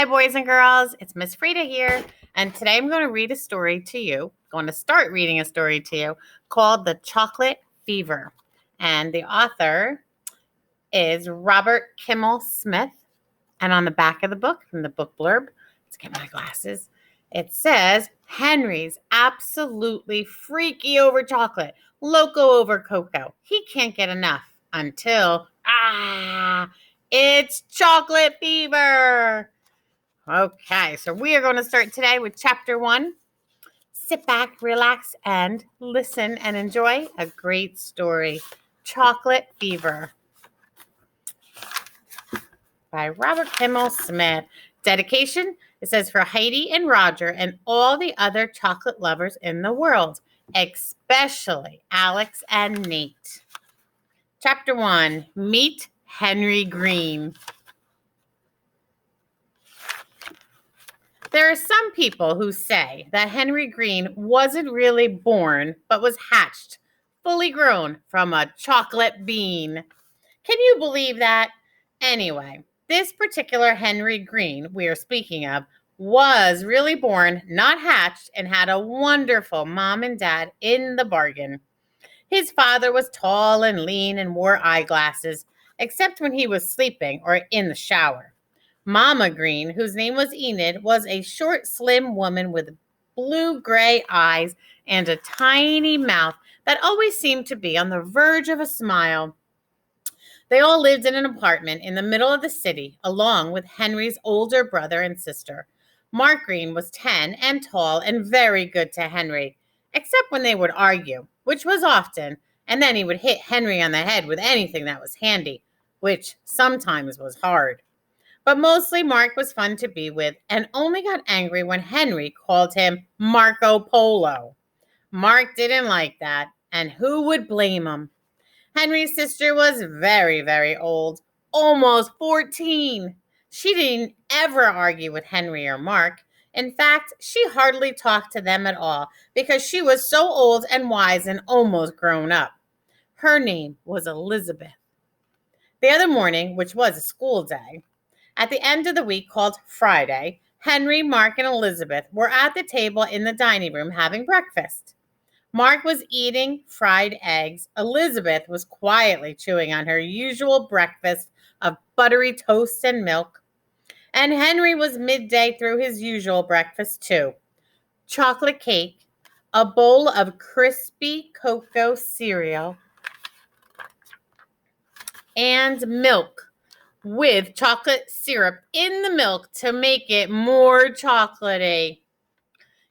Hi, boys and girls. It's Miss Frida here, and today I'm going to read a story to you. I'm going to start reading a story to you called The Chocolate Fever, and the author is Robert Kimmel Smith. And on the back of the book, from the book blurb, let's get my glasses. It says, Henry's absolutely freaky over chocolate, loco over cocoa. He can't get enough until, it's chocolate fever. Okay, so we are going to start today with chapter 1. Sit back, relax, and listen and enjoy a great story. Chocolate Fever by Robert Kimmel Smith. Dedication, it says, for Heidi and Roger and all the other chocolate lovers in the world, especially Alex and Nate. Chapter 1, Meet Henry Green. There are some people who say that Henry Green wasn't really born, but was hatched, fully grown from a chocolate bean. Can you believe that? Anyway, this particular Henry Green we are speaking of was really born, not hatched, and had a wonderful mom and dad in the bargain. His father was tall and lean and wore eyeglasses, except when he was sleeping or in the shower. Mama Green, whose name was Enid, was a short, slim woman with blue-gray eyes and a tiny mouth that always seemed to be on the verge of a smile. They all lived in an apartment in the middle of the city, along with Henry's older brother and sister. Mark Green was 10 and tall and very good to Henry, except when they would argue, which was often, and then he would hit Henry on the head with anything that was handy, which sometimes was hard. But mostly Mark was fun to be with and only got angry when Henry called him Marco Polo. Mark didn't like that, and who would blame him? Henry's sister was very, very old, almost 14. She didn't ever argue with Henry or Mark. In fact, she hardly talked to them at all because she was so old and wise and almost grown up. Her name was Elizabeth. The other morning, which was a school day, at the end of the week called Friday, Henry, Mark, and Elizabeth were at the table in the dining room having breakfast. Mark was eating fried eggs. Elizabeth was quietly chewing on her usual breakfast of buttery toast and milk. And Henry was midday through his usual breakfast too. Chocolate cake, a bowl of crispy cocoa cereal, and milk with chocolate syrup in the milk to make it more chocolatey.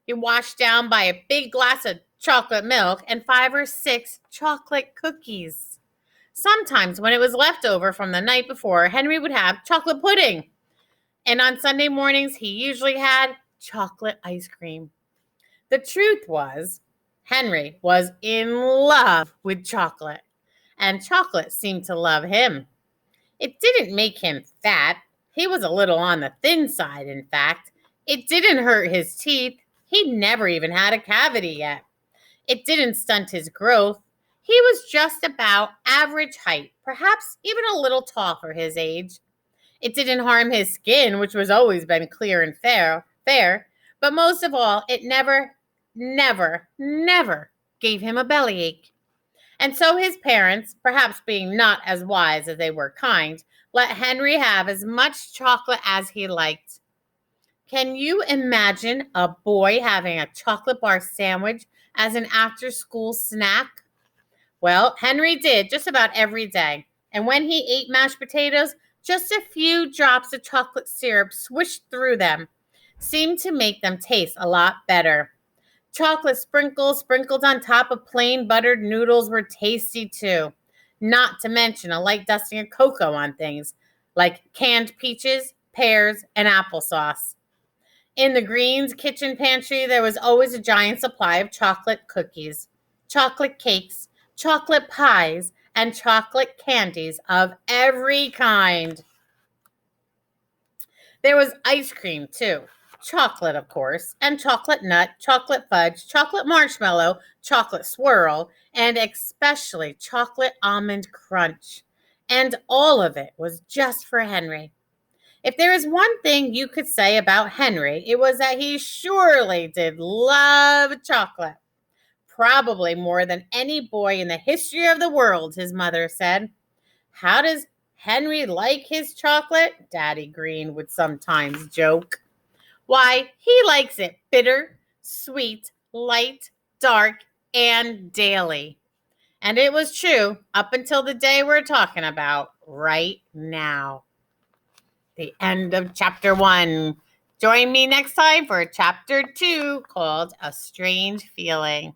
You washed down by a big glass of chocolate milk and 5 or 6 chocolate cookies. Sometimes when it was left over from the night before, Henry would have chocolate pudding. And on Sunday mornings, he usually had chocolate ice cream. The truth was, Henry was in love with chocolate, and chocolate seemed to love him. It didn't make him fat. He was a little on the thin side, in fact. It didn't hurt his teeth. He'd never even had a cavity yet. It didn't stunt his growth. He was just about average height, perhaps even a little tall for his age. It didn't harm his skin, which was always been clear and fair, but most of all, it never gave him a bellyache. And so his parents, perhaps being not as wise as they were kind, let Henry have as much chocolate as he liked. Can you imagine a boy having a chocolate bar sandwich as an after-school snack? Well, Henry did just about every day. And when he ate mashed potatoes, just a few drops of chocolate syrup swished through them seemed to make them taste a lot better. Chocolate sprinkles sprinkled on top of plain buttered noodles were tasty too. Not to mention a light dusting of cocoa on things like canned peaches, pears, and applesauce. In the Greens kitchen pantry, there was always a giant supply of chocolate cookies, chocolate cakes, chocolate pies, and chocolate candies of every kind. There was ice cream, too. Chocolate, of course, and chocolate nut, chocolate fudge, chocolate marshmallow, chocolate swirl, and especially chocolate almond crunch. And all of it was just for Henry. If there is one thing you could say about Henry, it was that he surely did love chocolate. Probably more than any boy in the history of the world, his mother said. How does Henry like his chocolate? Daddy Green would sometimes joke. Why, he likes it bitter, sweet, light, dark, and daily. And it was true up until the day we're talking about right now. The end of chapter 1. Join me next time for chapter 2 called A Strange Feeling.